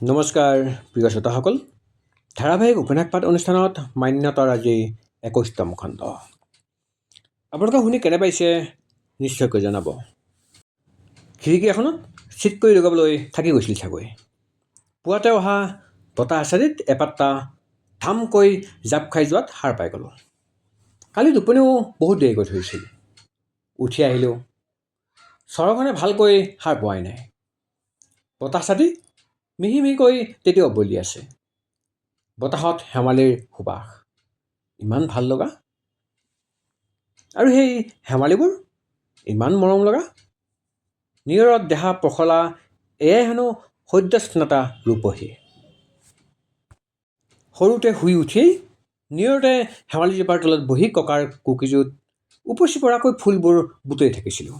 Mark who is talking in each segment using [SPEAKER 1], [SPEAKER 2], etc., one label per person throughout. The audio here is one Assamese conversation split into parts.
[SPEAKER 1] নমস্কাৰ প্ৰিয় শ্ৰোতাসকল, ধাৰাবাহিক উপন্যাস পাঠ অনুষ্ঠানত মান্যতাৰ আজি ২১তম খণ্ড। আপোনালোকে শুনি কেনে পাইছে নিশ্চয়কৈ জনাব। খিৰিকী এখনত চিট কৰি লগাবলৈ থাকি গৈছিল চাগৈ। পুৱাতে অহা বতাহ এচাৰিত এপাত্তা ধামকৈ জাপ খাই যোৱাত সাৰ পাই গ'লোঁ। কালি টোপনিও বহুত দেৰিকৈ ধৰিছিল। উঠি আহিলোঁ, চৰখনে ভালকৈ সাৰ পোৱাই নাই। বতাহ চাতি মিহি মিহিকৈ তেতিয়াও বলি আছে। বতাহত শেৱালিৰ সুবাস ইমান ভাল লগা, আৰু সেই শেৱালিবোৰ ইমান মৰম লগা। নিয়ৰত দেহা পখলা, এয়াই হেনো সদ্যস্নাতা ৰূপহী। সৰুতে শুই উঠিয়েই নিয়ৰতে শেৱালিজোপাৰ তলত বহি ককাৰ কুকিজুত উপচি পৰাকৈ ফুলবোৰ বুটলি থাকিছিলোঁ।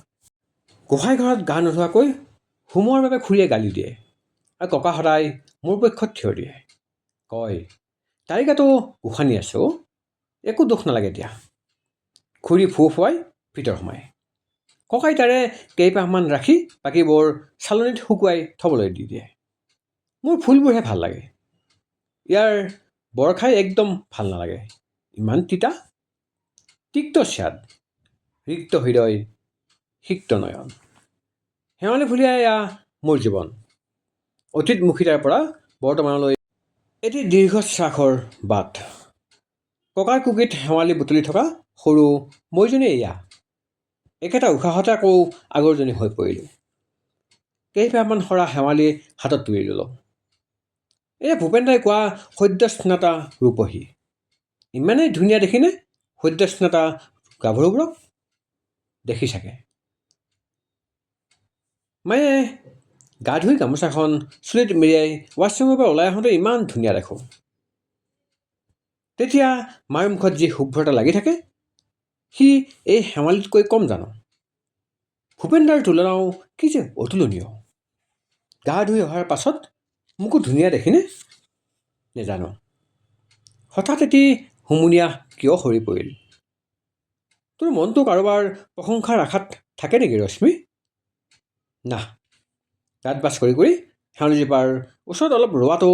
[SPEAKER 1] গোহাঁই ঘৰত গা নোধোৱাকৈ সোমোৱাৰ বাবে খুৰীয়ে গালি দিয়ে, আৰু ককা সদায় মোৰ পক্ষত থিয় দিয়ে। কয়, তাইৰ গাতো উশানি আছে অ', একো দুখ নালাগে দিয়া। খুৰী ফু ফুৱাই ভিতৰ সোমায়। ককাই তাৰে কেইপাহমান ৰাখি বাকীবোৰ চালনীত শুকুৱাই থবলৈ দি দিয়ে। মোৰ ফুলবোৰহে ভাল লাগে, ইয়াৰ বৰ খাই একদম ভাল নালাগে। ইমান তিতা, তিক্ত স্বাদ, ৰিক্ত হৃদয়, সিক্ত নয়ন। শেৱালি ফুলীয়া এয়া মোৰ জীৱন। অতীতমুখিতাৰ পৰা বৰ্তমানলৈ এটি দীৰ্ঘশ্বাসৰ বাট। ককাৰ কুকিত শেৱালি বুটলি থকা সৰু মইজনী এয়া। একেটা উশাহতে আকৌ আগৰজনী হৈ পৰিলোঁ। কেইপাহমান সৰা শেৱালি হাতত তুলি ল'লোঁ। এয়া ভূপেনদাই কোৱা সদ্যস্নাতা ৰূপহী। ইমানেই ধুনীয়া দেখিনে সদ্যস্নাতা গাভৰুবোৰক? দেখি চাগে। মায়ে গা ধুই গামোচাখন চুলিত মেৰিয়াই ৱাছৰুমৰ পৰা ওলাই আহোঁতে ইমান ধুনীয়া দেখোঁ। তেতিয়া মাৰ মুখত যি শুভ্ৰতা লাগি থাকে, সি এই শেৱালিতকৈ কম জানো? ভূপেনদাৰ তুলনাও কি যে অতুলনীয়। গা ধুই অহাৰ পাছত মোকো ধুনীয়া দেখিনে? নেজানো। হঠাৎ এটি হুমুনিয়াহ কিয় সৰি পৰিল? তোৰ মনটো কাৰোবাৰ প্ৰশংসাৰ আশাত থাকে নেকি ৰশ্মি? না। দাঁত বাছ কৰি কৰি শেৱালিজোপাৰ ওচৰত অলপ ৰোৱাটো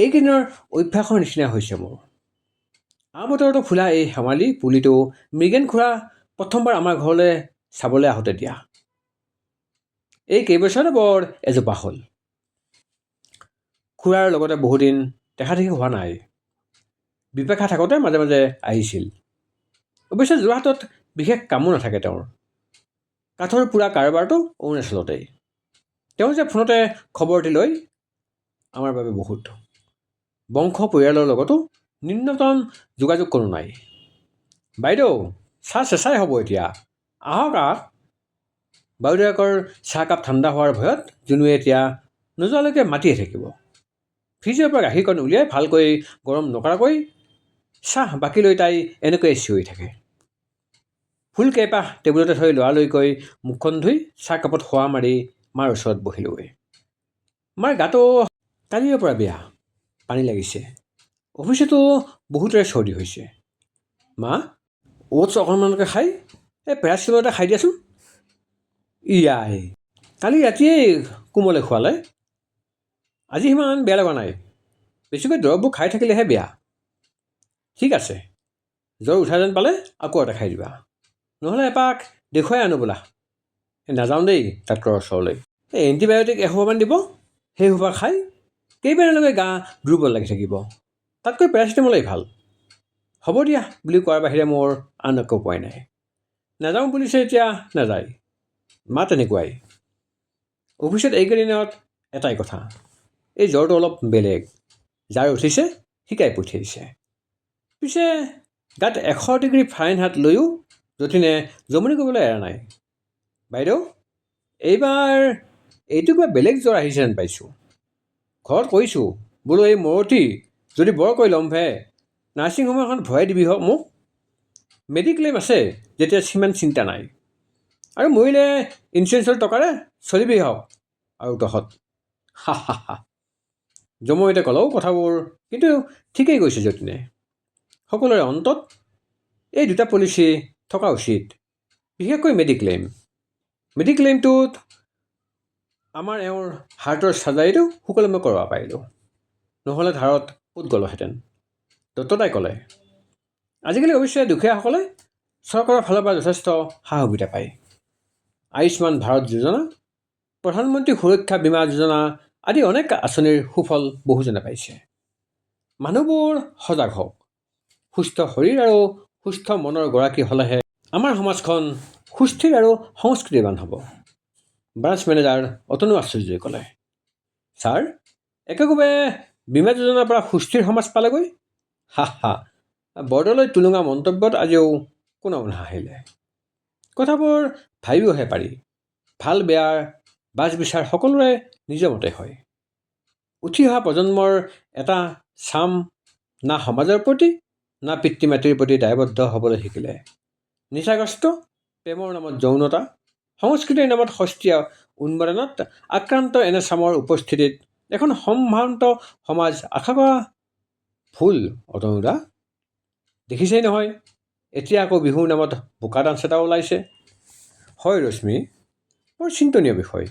[SPEAKER 1] এইকেইদিনৰ অভ্যাসৰ নিচিনা হৈছে মোৰ। বতৰতো ফুলা এই শেৱালি পুলিটো মৃগেন খুৰা প্ৰথমবাৰ আমাৰ ঘৰলৈ চাবলৈ আহোঁতে দিয়া। এই কেইবছৰতে বৰ এজোপা হ'ল। খুৰাৰ লগতে বহুদিন দেখা দেখি হোৱা নাই। বিপাশা থাকোঁতে মাজে মাজে আহিছিল। অৱশ্যে যোৰহাটত বিশেষ কামো নাথাকে তেওঁৰ। কাঠৰ পোৰা কাৰবাৰটো অৰুণাচলতেই। তেওঁ যে ফোনতে খবৰটি লয় আমাৰ বাবে বহুত। বংশ পৰিয়ালৰ লগতো ন্যূনতম যোগাযোগ কোনো নাই। বাইদেউ, চাহ চেঁচাই হ'ব এতিয়া, আহক আহ। বাইদেউয়েকৰ চাহকাপ ঠাণ্ডা হোৱাৰ ভয়ত জুনুৱে এতিয়া নোযোৱালৈকে মাতিয়ে থাকিব। ফ্ৰিজৰ পৰা গাখীৰকণ উলিয়াই ভালকৈ গৰম নকৰাকৈ চাহ বাকি লৈ তাই এনেকৈয়ে চিঞৰি থাকে। ফুল কেইপাহ টেবুলতে থৈ লৰালৰিকৈ মুখখন ধুই চাহকাপত খোৱা মাৰি মাৰ ওচৰত বহিলোগৈ। মাৰ গাটো কালিৰে পৰা বেয়া, পানী লাগিছে। অফিচতো বহুতৰে চৰ্দি হৈছে। মা, অ'টছ অকণমানকৈ খাই এই পেৰাচিটামল এটা খাই দিয়াচোন। ইয়াই, কালি ৰাতিয়েই কোমলে খোৱালে। আজি সিমান বেয়া লগা নাই। বেছিকৈ দৰৱবোৰ খাই থাকিলেহে বেয়া। ঠিক আছে, জ্বৰ উঠা যেন পালে আকৌ এটা খাই দিবা। নহ'লে এপাক দেখুৱাই আনো ব'লা। নাযাওঁ দেই ডাক্তৰৰ ওচৰলৈ। এই এণ্টিবায়'টিক এসোপামান দিব, সেই সোপা খাই কেইবাদিনলৈকে গা দুৰ্বল লাগি থাকিব। তাতকৈ পেৰাচিটামলেই ভাল। হ'ব দিয়া বুলি কোৱাৰ বাহিৰে মোৰ আন একো উপায় নাই। নাযাওঁ বুলিছে এতিয়া নাযায়। মা তেনেকুৱাই। অফিচত এইকেইদিনত এটাই কথা, এই জ্বৰটো অলপ বেলেগ। যাৰ উঠিছে শিকাই পঠিয়াইছে। পিছে গাত 100 ডিগ্ৰী ফাৰেনহাইট লৈও যতীনে জমনি কৰিবলৈ এৰা নাই। বাইদেউ, এইবাৰ এইটো কিবা বেলেগ জ্বৰ আহিছে যেন পাইছোঁ। ঘৰত কৈছোঁ বোলো এই মৰতি যদি বৰকৈ লম্ভে নাৰ্ছিং হোম এখন ভৰাই দিবি হওক মোক। মেডিক্লেইম আছে যেতিয়া সিমান চিন্তা নাই, আৰু মৰিলে ইঞ্চুৰেঞ্চৰ টকাৰে চলিবি হওক আৰু তহঁত। হা হা হা। জমৈতে ক'লেও কথাবোৰ, কিন্তু ঠিকেই কৈছে যতীনে। সকলোৰে অন্তত এই দুটা পলিচি থকা উচিত, বিশেষকৈ মেডিক্লেইম। মেডিক্লেইমটোত আমাৰ এওঁৰ হাৰ্টৰ চাৰ্জাৰীটো সুকলমে কৰিব পাৰিলোঁ, নহ'লে ধাৰত ক'ত গ'লোহেঁতেন। দত্ততাই ক'লে, আজিকালি অৱশ্যে দুখীয়াসকলে চৰকাৰৰ ফালৰ পৰা যথেষ্ট সা সুবিধা পায়। আয়ুষ্মান ভাৰত যোজনা, প্ৰধানমন্ত্ৰী সুৰক্ষা বীমা যোজনা আদি অনেক আঁচনিৰ সুফল বহুজনে পাইছে। মানুহবোৰ সজাগ হওক। সুস্থ শৰীৰ আৰু সুস্থ মনৰ গৰাকী হ'লেহে আমাৰ সমাজখন সুস্থিৰ আৰু সংস্কৃতিবান হ'ব। ব্ৰাঞ্চ মেনেজাৰ অতনু আশ্চৰ্যই ক'লে, ছাৰ, একেকোবে বীমা যোজনাৰ পৰা সুস্থিৰ সমাজ পালেগৈ। হা, বৰদলৈ টুলুঙা মন্তব্যত আজিও কোনো নাহাঁহিলে। কথাবোৰ ভাবিবহে পাৰি। ভাল বেয়াৰ বাজ বিচাৰ সকলোৰে নিজৰ মতে হয়। উঠি অহা প্ৰজন্মৰ এটা চাম না সমাজৰ প্ৰতি না পিতৃ মাতৃৰ প্ৰতি দায়বদ্ধ হ'বলৈ শিকিলে। নিচাগ্ৰস্ত, প্ৰেমৰ নামত যৌনতা, সংস্কৃতিৰ নামত সস্তীয়া উন্মাদনাত আক্ৰান্ত এনে চামৰ উপস্থিতিত এখন সম্ভ্ৰান্ত সমাজ আশা কৰা ভুল। অতনুদা, দেখিছেই নহয়, এতিয়া আকৌ বিহুৰ নামত বোকা ডান্স এটা ওলাইছে। হয় ৰশ্মি, বৰ চিন্তনীয় বিষয়।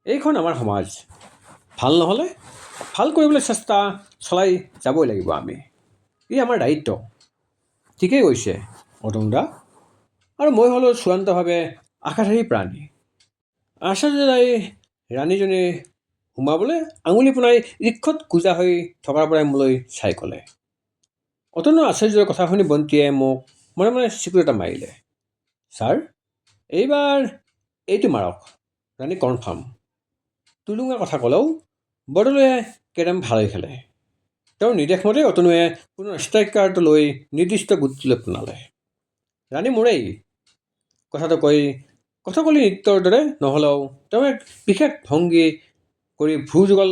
[SPEAKER 1] এইখন আমাৰ সমাজ। ভাল নহ'লে ভাল কৰিবলৈ চেষ্টা চলাই যাবই লাগিব আমি। ই আমাৰ দায়িত্ব। ঠিকেই কৈছে অতনুদা, আৰু মই হ'লো চূড়ান্তভাৱে আশাধাৰী প্ৰাণী। আচাৰ্যদাই ৰাণীজনী সোমাবলৈ আঙুলি পোনাই ঋক্ষত কোজা হৈ থকাৰ পৰাই মোলৈ চাই ক'লে। অতনু আচাৰ্যৰ কথা শুনি বন্তিয়ে মোক মনে মনে চিকুট এটা মাৰিলে। ছাৰ, এইবাৰ এইটো মাৰক, ৰাণী কনফাৰ্ম। টুলুঙা কথা ক'লেও বৰদলৈয়ে কেৰম ভালেই খেলে। তেওঁৰ নিৰ্দেশমতে অতনুৱে পুনৰ ষ্ট্ৰাইকাৰটো লৈ নিৰ্দিষ্ট গোটটোলৈ পোনালে। ৰাণী মোৰেই। কথাটো কৈ কথকলি নৃত্যৰ দৰে নহ'লেও তেওঁ এক বিশেষ ভংগী কৰি ভ্ৰুযুগল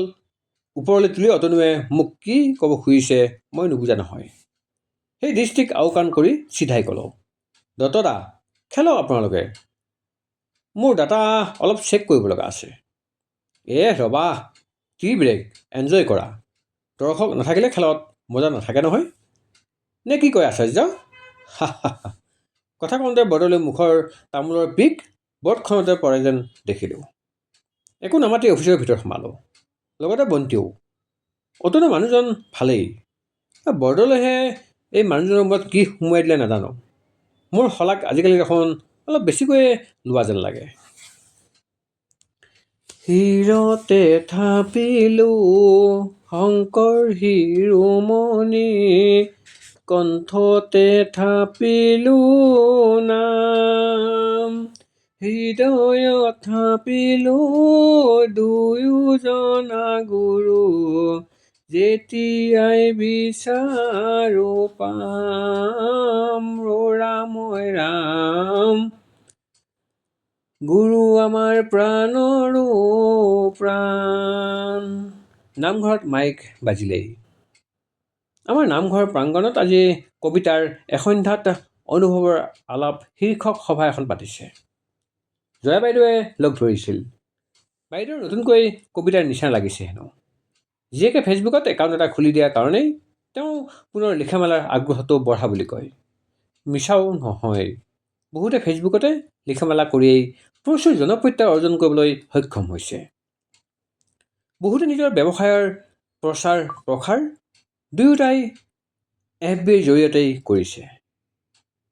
[SPEAKER 1] ওপৰলৈ তুলি অতনুৱে মোক কি ক'ব খুজিছে মই নুবুজা নহয়। সেই দৃষ্টিক আওকাণ কৰি চিধাই ক'লোঁ, দত্তদা, খেলক আপোনালোকে। মোৰ ডাটা অলপ চেক কৰিব লগা আছে। ৰবা, টি ব্ৰেক, এনজয় কৰা। দৰ্শক নাথাকিলে খেলত মজা নাথাকে নহয়। নে কি কয় আচাৰ্য? হা। কথা কওঁতে বৰদলৈ মুখৰ তামোলৰ পিক বৰ্ডখনতে পৰে যেন দেখিলোঁ। একো নামাতি অফিচৰ ভিতৰত সোমালোঁ, লগতে বন্তিও। অতনু মানুহজন ভালেই। বৰদলৈহে এই মানুহজনৰ মূৰত কি সুমুৱাই দিলে নাজানো। মোৰ শলাগ আজিকালি দেখোন অলপ বেছিকৈয়ে লোৱা যেন লাগে। শিৰতে থাপিলো শংকৰ শিৰোমণি, কণ্ঠতে থাপিলো নাম, হৃদয়ত থাপিলো দুয়োজনা গুৰু, যেতিয়াই বিচাৰো পাম ৰৰাময় ৰাম, গুৰু আমাৰ প্ৰাণৰো প্ৰাণ। নামঘৰত মাইক বাজিলেই। আমাৰ নামঘৰ প্ৰাংগণত আজি কবিতাৰ এসন্ধ্যাত অনুভৱৰ আলাপ শীৰ্ষক সভা এখন পাতিছে। জয়া বাইদেৱে লগ ধৰিছিল। বাইদেউৰ নতুনকৈ কবিতাৰ নিচানা লাগিছে হেনো। জীয়েকে ফেচবুকত একাউণ্ট এটা খুলি দিয়াৰ কাৰণেই তেওঁ পুনৰ লিখা মেলাৰ আগ্ৰহটো বঢ়া বুলি কয়। মিছাও নহয়, বহুতে ফেচবুকতে লিখা মেলা কৰিয়েই প্ৰচুৰ জনপ্ৰিয়তা অৰ্জন কৰিবলৈ সক্ষম হৈছে। বহুতে নিজৰ ব্যৱসায়ৰ প্ৰচাৰ প্ৰসাৰ দুয়োটাই FBৰ জৰিয়তেই কৰিছে।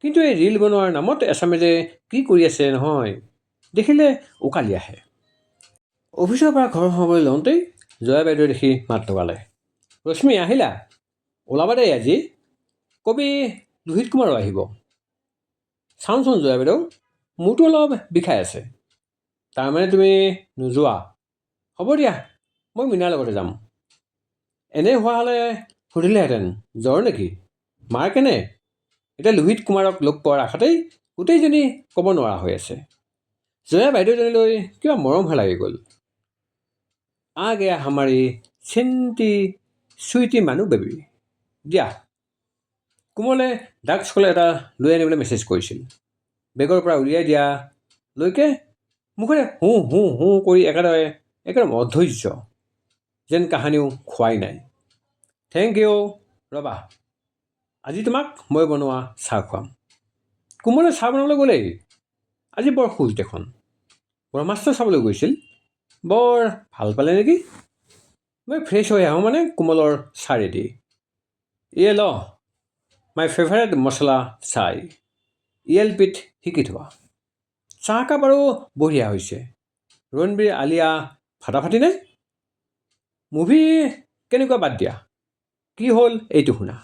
[SPEAKER 1] কিন্তু এই ৰীল বনোৱাৰ নামত এচামে যে কি কৰি আছে নহয়, দেখিলে উকালি আহে। অফিচৰ পৰা ঘৰ সোমাবলৈ লওঁতেই জয়া বাইদেউ দেখি মাত লগালে, ৰশ্মি আহিলা? ওলাবা দেই আজি, কবি লোহিত কুমাৰো আহিব। চাওঁচোন জয়া বাইদেউ, মোৰতো অলপ বিষাই আছে। তাৰমানে তুমি নোযোৱা? হ'ব দিয়া, মই মীনাৰ লগতে যাম। এনে হোৱা হ'লে সুধিলেহেঁতেন, জ্বৰ নেকি? মাৰ কেনে? এতিয়া লোহিত কুমাৰক লগ পোৱাৰ আশাতেই গোটেইজনী ক'ব নোৱাৰা হৈ আছে। জয়া বাইদেউজনীলৈ কিবা মৰমহে লাগি গ'ল। আ গয়া হামাৰী চিন্তি চুইটি মানুহ বেবী। দিয়া। কোমলে ডাৰ্ক চকলেট এটা লৈ আনিবলৈ মেছেজ কৰিছিল। বেগৰ পৰা উলিয়াই দিয়ালৈকে মুখেৰে হু কৰি একেদম অধৈৰ্য, যেন কাহানিও খোৱাই নাই। থেংক ইউ, ৰ'বা, আজি তোমাক মই বনোৱা চাহ খুৱাম। কোমলে চাহ বনাবলৈ গ'লেই। আজি বৰ খোজ দেখোন। ব্ৰহ্মাস্ত্ৰ চাবলৈ গৈছিল। বৰ ভাল পালে নেকি? মই ফ্ৰেছ হৈ আহোঁ মানে কোমলৰ চাৰেদি। ইয়ে ল মাই ফেভাৰেট মছলা চাই, ELPত শিকি থোৱা। চাহকাপ আৰু বঢ়িয়া হৈছে। ৰণবীৰ আলিয়া ফাটাফাটি নে? মুভি কেনেকুৱা বাদ দিয়া, কি হ'ল এইটো শুনা।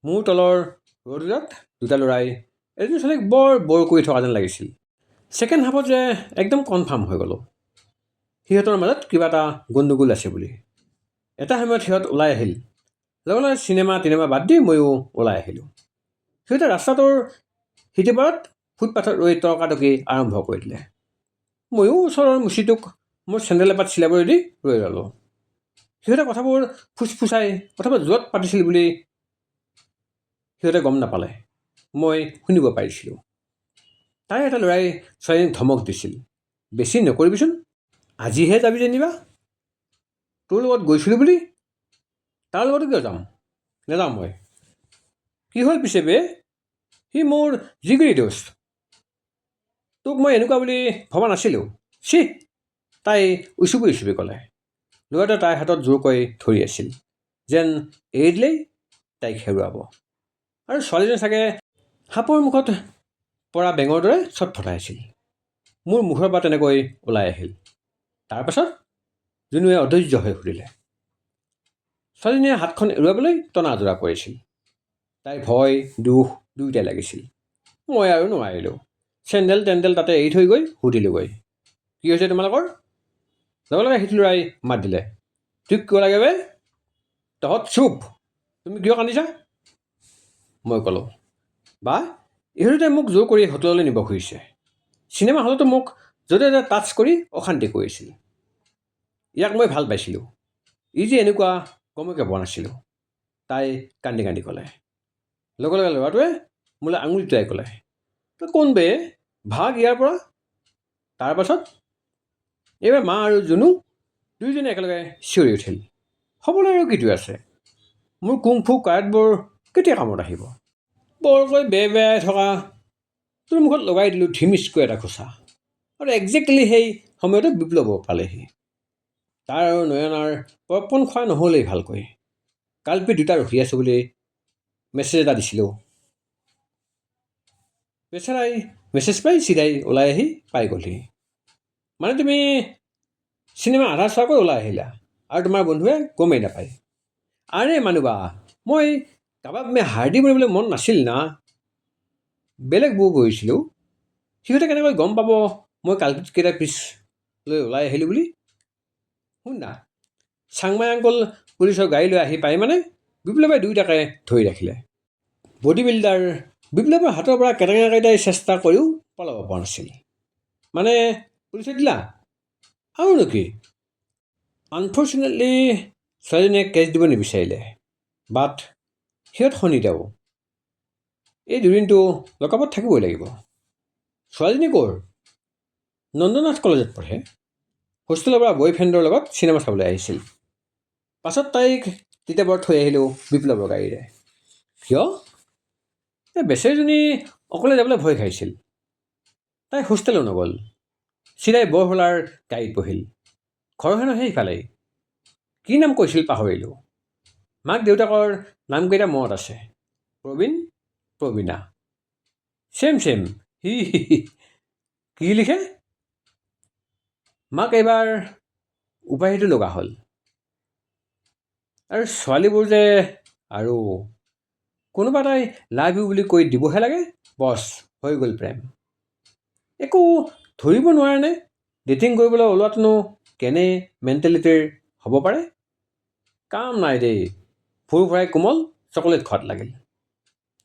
[SPEAKER 1] মোৰ তলৰ ৰ'দত দুটা ল'ৰাই এজনী ছোৱালীক বৰ কৰি থকা যেন লাগিছিল। ছেকেণ্ড হাফত যে একদম কনফাৰ্ম হৈ গ'লোঁ সিহঁতৰ মাজত কিবা এটা গণ্ডগোল আছে বুলি। এটা সময়ত সিহঁত ওলাই আহিল। লগে চিনেমা বাদ দি ময়ো ওলাই আহিলোঁ। সিহঁতে ৰাস্তাটোৰ সিটোপাৰত ফুটপাথত ৰৈ তৰ্কাতৰ্কি আৰম্ভ কৰি দিলে। ময়ো ওচৰৰ মুচিটোক মোৰ চেণ্ডেল এপাত চিলাবলৈ দি ৰৈ ল'লোঁ। সিহঁতে কথাবোৰ ফুচফুচাই কথাবোৰ য'ত পাতিছিল বুলি সিহঁতে গম নাপালে, মই শুনিব পাৰিছিলোঁ। তাই এটা ল'ৰাই ছোৱালীজনীক ধমক দিছিল, বেছি নকৰিবিচোন, আজিহে যাবি যেনিবা। তোৰ লগত গৈছিলোঁ বুলি, তাৰ লগতো কিয় যাম? নেযাওঁ মই। কি হ'ল পিছে বে? সি মোৰ জিগৰি দোস্ত, তোক মই এনেকুৱা বুলি ভবা নাছিলোঁ। চি, তাই উচুপি ক'লে। ল'ৰাটোৱে তাইৰ হাতত জোৰকৈ ধৰি আছিল, যেন এৰি দিলেই তাইক হেৰুৱাব। আৰু ছোৱালীজনী চাগে সাপৰ মুখত পৰা বেঙৰ দৰে চটফটাই আছিল। মোৰ মুখৰ পৰা তেনেকৈ ওলাই আহিল। তাৰপাছত জুনুৱে অধৈৰ্য হৈ সুধিলে। ছোৱালীজনীয়ে হাতখন এৰুৱাবলৈ টনাজোৰা কৰিছিল। তাইৰ ভয় দুখ দুয়োটাই লাগিছিল। মই আৰু নোৱাৰিলোঁ। চেণ্ডেল টেণ্ডেল তাতে এৰি থৈ গৈ সুধিলোঁগৈ, কি হৈছে তোমালোকৰ? লগে সিটো ল'ৰাই মাত দিলে, ঠিক কিয় লাগে বে? তহঁত চুপ, তুমি কিয় কান্দিছা? মই ক'লোঁ, বা ইহঁতে মোক জোৰ কৰি হোটেললৈ নিব খুজিছে। চিনেমা হলতো মোক য'তে ত'তে টাচ কৰি অশান্তি কৰিছিল। ইয়াক মই ভাল পাইছিলোঁ, ই যে এনেকুৱা গমকে পোৱা নাছিলোঁ। তাই কান্দি ক'লে। লগে ল'ৰাটোৱে মোলৈ আঙুলি টোৱাই ক'লে, তই কোন বে, ভাগ ইয়াৰ পৰা। তাৰপাছত এইবাৰ মা আৰু জুনু দুয়োজনে একেলগে চিঞৰি উঠিল, হ'বলৈ আৰু কিটো আছে, মোৰ কুংফু কাৰাটেবোৰ কেতিয়া কামত আহিব? বৰকৈ বেয়াই থকা তোৰ মুখত লগাই দিলোঁ ধিমিচকৈ এটা খোচা। আৰু একজেক্টলি সেই সময়তে বিপ্লৱ পালেহি। তাৰ আৰু নয়নাৰ পৰপণ খোৱা নহ'লেই ভালকৈ। কালপি দুটা ৰখি আছোঁ বুলি মেছেজ এটা দিছিলোঁ। বেচেৰাই মেছেজ পাই চিধাই ওলাই আহি পাই গ'লহি। মানে তুমি চিনেমা আধা চোৱাকৈ ওলাই আহিলা আৰু তোমাৰ বন্ধুৱে গমেই নাপায়। আৰে মানুহবা, মই কাবাক হাৰ্ডি বনিবলৈ মন নাছিল না, বেলেগ বৌ বহিছিলোঁ। সিহঁতে কেনেকৈ গম পাব মই কালপিত কেইটা পিচ লৈ ওলাই আহিলোঁ বুলি? শুন না, চাংমাই আংকল পুলিচৰ গাড়ী লৈ আহি পাই মানে বিপ্লৱে দুয়োটাকে ধৰি ৰাখিলে। বডি বিল্ডাৰ বিপ্লৱৰ হাতৰ পৰা কেইটাই চেষ্টা কৰিও পলাব পৰা নাছিল। মানে পুলিচে দিলা আৰুনো কি? আনফৰ্চুনেটলি ছোৱালীজনীয়ে কেছ দিব নিবিচাৰিলে, বাট সিহঁত শনিদেও। এই দুদিনটো লকআপত থাকিবই লাগিব। ছোৱালীজনী ক'ৰ? নন্দনাথ কলেজত পঢ়ে। হোষ্টেলৰ পৰা বয়ফ্ৰেণ্ডৰ লগত চিনেমা চাবলৈ আহিছিল। পাছত তাইক তিতাবৰত থৈ আহিলোঁ বিপ্লৱৰ গাড়ীৰে। কিয়? এই বেচেৰীজনী অকলে যাবলৈ ভয় খাইছিল। তাই হোষ্টেলো নগ'ল, চিধাই বৰহলাৰ গাড়ীত বহিল। ঘৰ হেনো সেইফালেই। কি নাম কৈছিল পাহৰিলোঁ। মাক দেউতাকৰ নামকেইটা মনত আছে, প্ৰবীণ প্ৰবীণা। ছেম হি কি লিখে? মাক এইবাৰ উপাধিটো লগা হ'ল। আৰু ছোৱালীবোৰ যে আৰু কোনোবা এটাই লাভ ইউ বুলি কৈ দিবহে লাগে, বছ হৈ গ'ল প্ৰেম। একো ধৰিব নোৱাৰেনে ডেটিং কৰিবলৈ ওলোৱাটোনো কেনে মেণ্টেলিটিৰ হ'ব পাৰে? কাম নাই দেই, ফুৰ ভৰাই কোমল চকলেট খোৱাত লাগিল।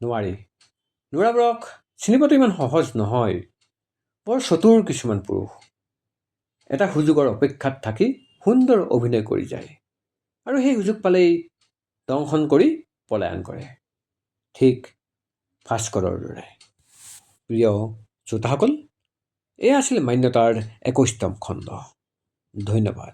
[SPEAKER 1] নোৱাৰি, ল'ৰাবোৰক চিনি পোৱাটো ইমান সহজ নহয়। বৰ চতুৰ কিছুমান পুৰুষ। এটা সুযোগৰ অপেক্ষাত থাকি সুন্দৰ অভিনয় কৰি যায় আৰু সেই সুযোগ পালেই দংশন কৰি পলায়ন কৰে, ঠিক ভাস্কৰৰ দৰে। প্ৰিয় শ্ৰোতাসকল, এয়া আছিল মান্যতাৰ 21তম খণ্ড। ধন্যবাদ।